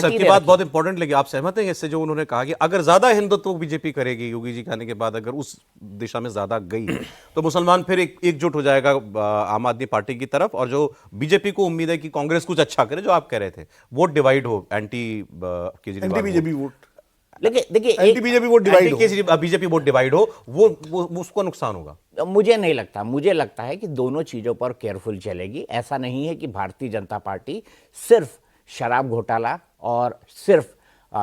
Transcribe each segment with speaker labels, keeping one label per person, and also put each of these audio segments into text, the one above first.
Speaker 1: सबकी बात बहुत इंपॉर्टेंट लगी। आप सहमत हैं इससे जो उन्होंने कहा कि अगर ज्यादा हिंदुत्व बीजेपी करेगी योगी जी के आने के बाद, अगर उस दिशा में ज्यादा गई तो मुसलमान फिर एकजुट हो जाएगा आम आदमी पार्टी की तरफ, और जो बीजेपी को उम्मीद है कि कांग्रेस कुछ अच्छा करे, जो आप कह रहे थे, वोट डिवाइड हो, एंटी केजरीवाल
Speaker 2: बीजेपी वोट,
Speaker 1: लेकिन देखिए
Speaker 2: एंटी बीजेपी वोट डिवाइड हो,
Speaker 1: बीजेपी वोट डिवाइड हो, वो उसको नुकसान होगा।
Speaker 3: मुझे नहीं लगता, मुझे लगता है कि दोनों चीजों पर केयरफुल चलेगी। ऐसा नहीं है कि भारतीय जनता पार्टी सिर्फ शराब घोटाला और सिर्फ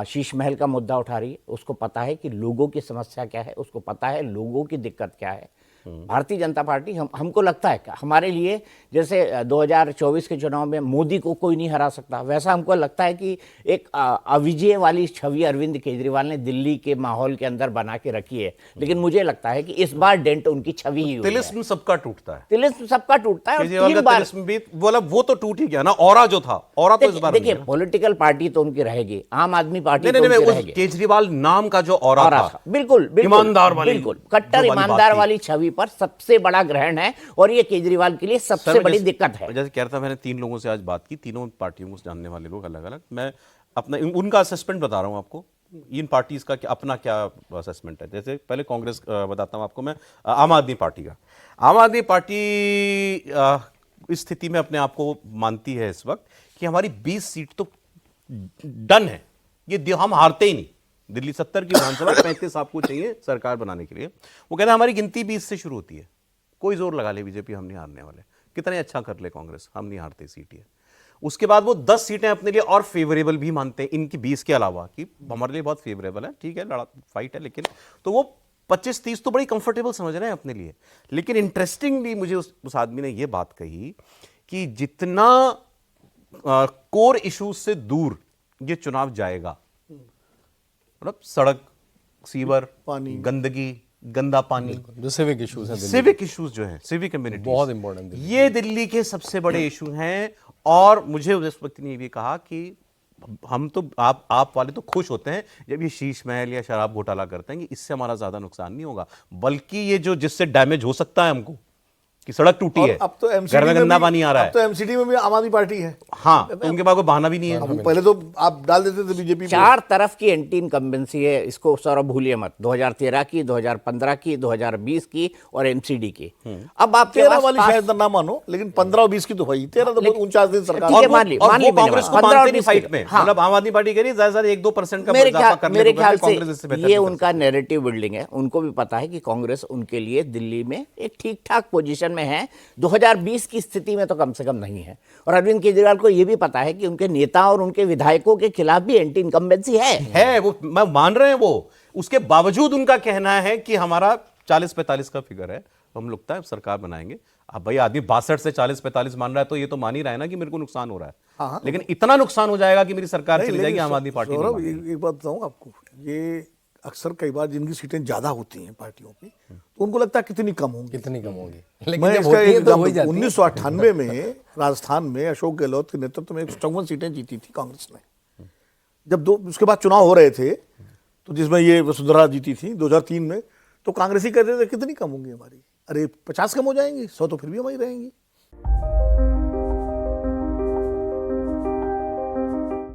Speaker 3: शीश महल का मुद्दा उठा रही है। उसको पता है कि लोगों की समस्या क्या है, उसको पता है लोगों की दिक्कत क्या है। भारतीय जनता पार्टी हमको लगता है हमारे लिए जैसे 2024 के चुनाव में मोदी को कोई नहीं हरा सकता, वैसा हमको लगता है कि एक अविजय वाली छवि अरविंद केजरीवाल ने दिल्ली के माहौल के अंदर बना के रखी है। लेकिन मुझे लगता है कि इस बार डेंट उनकी छवि ही हुई है।
Speaker 1: तिलिस्म सबका टूटता है,
Speaker 3: तिलिस्म सबका टूटता है।
Speaker 1: केजरीवाल का तिलिस्म भी वो तो टूट ही गया ना। ऑरा जो था, ऑरा तो इस बार
Speaker 3: देखिए, पॉलिटिकल पार्टी तो उनकी रहेगी, आम आदमी पार्टी तो उनकी रहेगी।
Speaker 1: केजरीवाल नाम का जो ऑरा था,
Speaker 3: बिल्कुल
Speaker 1: ईमानदार वाली,
Speaker 3: बिल्कुल कट्टर ईमानदार वाली छवि पर सबसे बड़ा ग्रहण है, और ये केजरीवाल के लिए सबसे बड़ी दिक्कत है।
Speaker 1: जैसे कह रहा था, मैंने 3 लोगों से आज बात की, तीनों पार्टियों को जानने वाले लोग अलग अलग। मैं अपना उनका असेसमेंट बता रहा हूं आपको, इन पार्टीज का अपना क्या असेसमेंट है। जैसे पहले कांग्रेस बताता हूं आपको मैं, आम आदमी पार्टी का। आम आदमी पार्टी इस स्थिति में अपने आप को मानती है इस वक्त कि हमारी 20 सीट तो डन है, ये हम हारते ही नहीं। दिल्ली 70 की विधानसभा, 35 आपको चाहिए सरकार बनाने के लिए। वो कहते हैं हमारी गिनती 20 से शुरू होती है, कोई जोर लगा ले बीजेपी, हम नहीं हारने वाले। कितने अच्छा कर ले कांग्रेस, हम नहीं हारते सीट है। उसके बाद वो 10 सीटें अपने लिए और फेवरेबल भी मानते हैं, इनकी 20 के अलावा, कि हमारे लिए बहुत फेवरेबल है, ठीक है, लड़ा फाइट है, लेकिन तो वो 25-30 तो बड़ी कंफर्टेबल समझ रहे हैं अपने लिए। लेकिन इंटरेस्टिंगली मुझे उस आदमी ने ये बात कही कि जितना कोर इश्यूज से दूर ये चुनाव जाएगा, मतलब सड़क, सीवर, पानी, गंदगी, गंदा पानी,
Speaker 4: जो सिविक इश्यूज हैं,
Speaker 1: सिविक इश्यूज जो हैं, सिविक कम्युनिटी
Speaker 4: बहुत इंपॉर्टेंट,
Speaker 1: ये दिल्ली के सबसे बड़े इशू हैं। और मुझे उस व्यक्ति ने भी कहा कि हम तो आप वाले तो खुश होते हैं जब ये शीश महल या शराब घोटाला करते हैं कि इससे हमारा ज्यादा नुकसान नहीं होगा, बल्कि ये जो जिससे डैमेज हो सकता है हमको, कि सड़क टूटी है,
Speaker 2: अब तो
Speaker 1: घर में गंदा पानी आ रहा है,
Speaker 2: अब तो एमसीडी में भी आम आदमी पार्टी है।
Speaker 1: हाँ, तो उनके पास कोई बहाना भी नहीं है।
Speaker 2: पहले तो आप डाल देते थे बीजेपी,
Speaker 3: 4 तरफ की एंटी इनकम्बेंसी है, इसको सौरभ भूलिए मत। 2013 की, 2015 की, 2020 की और एमसीडी की। अब आप
Speaker 2: 13 वाली शायद ना मानो, लेकिन 15 और 20 की तो भाई, 13 तो बहुत 49 दिन सरकार,
Speaker 1: कांग्रेस को मानते नहीं फाइट में, मतलब आम आदमी पार्टी कह रही है 1-2% का इजाफा करने
Speaker 3: मेरे ख्याल से ये उनका नैरेटिव बिल्डिंग है। उनको भी पता है कि कांग्रेस उनके लिए दिल्ली में एक ठीक ठाक पोजीशन में है, 2020 की स्थिति में तो कम से कम नहीं है। और अरविंद केजरीवाल को यह भी पता है कि उनके नेता और उनके विधायकों के खिलाफ भी एंटी इनकम्बेंसी है।
Speaker 1: वो मैं मान रहे हैं, वो उसके बावजूद उनका कहना है कि हमारा 40-45 का फिगर है, हम लगता है सरकार बनाएंगे। अब भाई आदमी 62 से 40-45 मान रहा है तो ये तो मान ही रहा है ना कि मेरे को नुकसान हो रहा है। हाँ, लेकिन इतना नुकसान हो जाएगा कि मेरी सरकार चली जाएगी आम आदमी पार्टी।
Speaker 2: एक बात बताऊं आपको, ये अक्सर कई बार जिनकी सीटें ज्यादा होती हैं पार्टियों की, तो उनको लगता है कितनी कम होंगी,
Speaker 4: लेकिन
Speaker 2: मैं इसका एक 1998 में राजस्थान में अशोक गहलोत के नेतृत्व में 154 सीटें जीती थी कांग्रेस ने। जब उसके बाद चुनाव हो रहे थे, तो जिसमें ये वसुंधरा जीती थी 2003 में, तो कांग्रेसी कहते थे कितनी कम होंगी हमारी, अरे 50 कम हो जाएंगी, 100 तो फिर भी हमारी रहेंगी।